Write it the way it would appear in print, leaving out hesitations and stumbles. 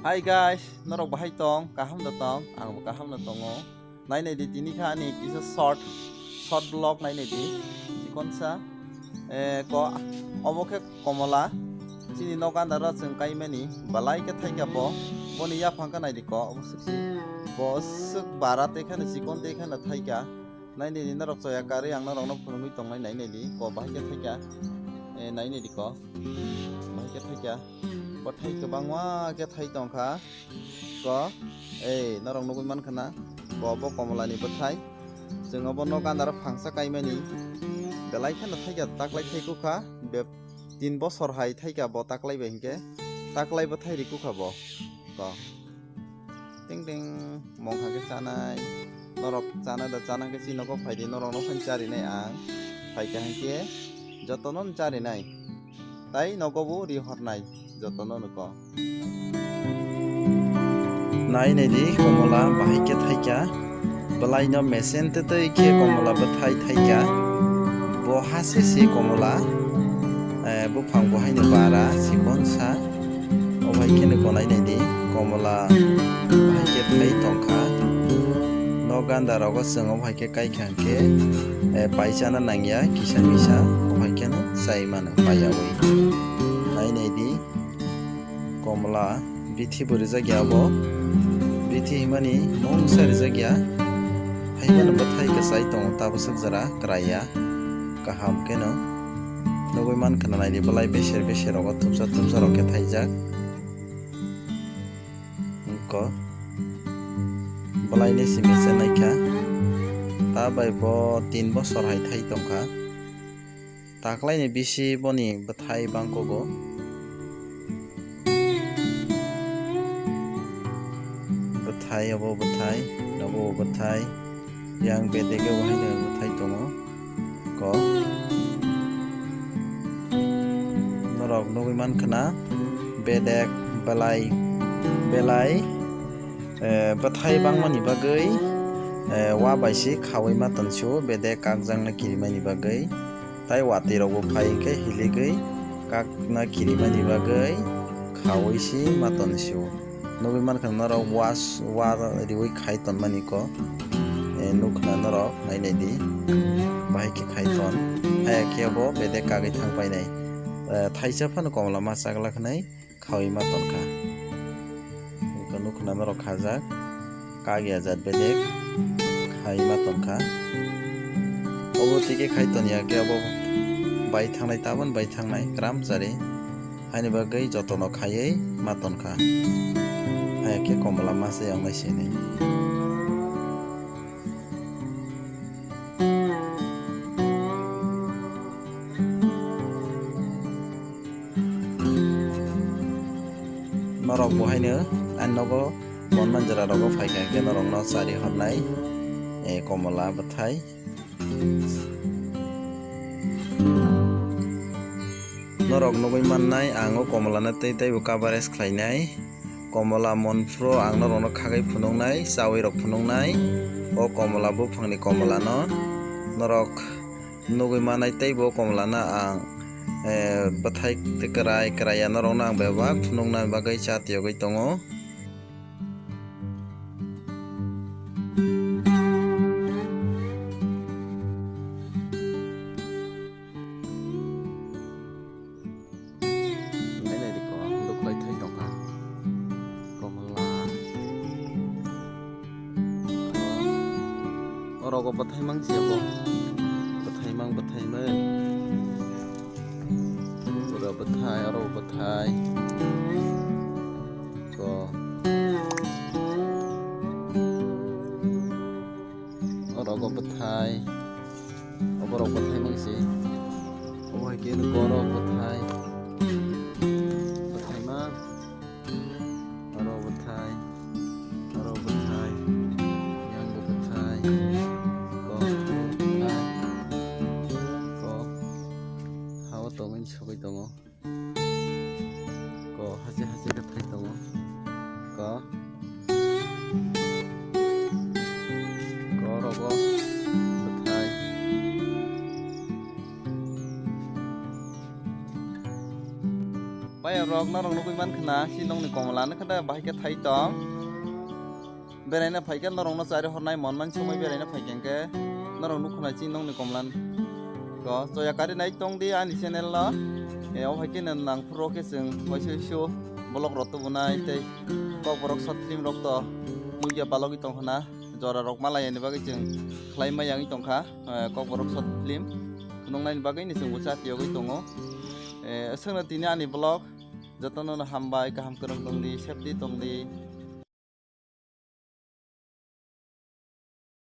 Hi guys, norok bahai tong, kaham da tong, ang kaham da tongo. Nai nei di tini kha ni kisa short vlog nai nei di. Sikon sa ko omoke komola. Chini nokan dara chung kai mani balai ke thai bo. Boni ya phangka nai di ko obosuk si. Bo suk barat ekhane sikon te ekhane thai ka. Nai nei di norok choya kari ang norok no phunui tong nai nei di ko bahai ke thai ka. Nai nei di ko. Bahai ke thai ka. Có thay cái băng quá cái thay tòng khá có nó rong nugui man khana có bốc còn lại bớt thay dừng ở bên nó gan đã phẳng sa cây meni để lấy khăn thay cái tắc lấy thay cú khá bẹp tin bó sor hay thay cái bó tắc lấy về cái tắc lấy bớt thay đi cú khá bó có ting ting mong hàng cái cha này nó rọc cha này đã cha này cái gì nó có phải đi nó rong nó phân cha đi này à phải cái hàng kia cho tôi nó cha đi này đấy nó có bố đi hoạt này jotono nuko nai nei di komola bahai ke thaika balai no mesen te te ke komola bathai thaika bo hase si komola bo phang bo hai no bara sikon sa o bahai ke nuko nai nei di komola bahai ke thai tongkha no ganda rogo sung o bahai ke kai khang ke paisa na nangya kisa misa o bahai ke no sai mano payawi nai nei di komla bithi buri jagya bo bithi mani mongsa jagya haiban bathai ka sai tong ta busuk jara kraya kaham keno nogoi man khana nai di balai beser rogo thupsa rok ke thaijak ko balai ni simisa naikha ta bai bo 3 bosor hai thai tongkha taklai ni bisi boni bathai bangkogo bathai abo bathai nabo bathai yang bedege wahai no bathai tongo ko norok nogoi man khana bedek balai belai bathai bangmani bagai wa baisi khawai ma tonsu bedek kakjang na kirimani bagai tai wati rogo phai ke hiligei kak na kirimani bagai khawai si ma tonsu nogoi man khana norok wa riwai khai ton mani ko nukna norok nai nei di bahai ke khai ton haya ke bo bede kagai thang pai nai thaisa phan komla ma chakla khnai khawai ma ton kha ko nukna norok khajak kagi ajat bede khai ma ton kha obo tike khai ton ya ke bo bai thangnai tabon bai thangnai gram jare haini bagai jotono khaiei ma ton kha haya ke komla masa yang nai sini norok bo haino an nogo bon manjara rogo phaika ke norok no chari hornai komla bathai norok nogoi mannai ango komla na tei bo coverage khlainai komla monfro ang norok no khagai phunungnai chawai rok phunungnai o komla buphangni komla no norok nogoi manai tei bo komla na ang bathai kraya norok no ang bebak phunungna bagai chatiyogoi tongo rogo bathai mang siabo bathai mang bathai men ora bathai aro bathai ko rogo bathai oborok bathai mang si obai ke gorok bathai bathai mang aro bathai yang bathai tongin sogoi tongo ko haje ka thai tongo ko rogo bathai pai rok norong nugui mankana si nongni komolano kada bahike thai tong beraina phaike norong no chari hornai monman somoi beraina phaikengke norong nukhona chi nongni komlan ko joya kari nai tong di ani channel lo o bhaike nang pro ke jeng waisho blog rot bunai tei kok borok short film rok to mugia balogi tong hona jora rok malaya ni bagui jeng khlai mayang tongkha kok borok short film nongnai ni bagui ni jeng bucha tiyogui tongo sengna tini ani blog jotono hambai kaham korong tongdi safety tongdi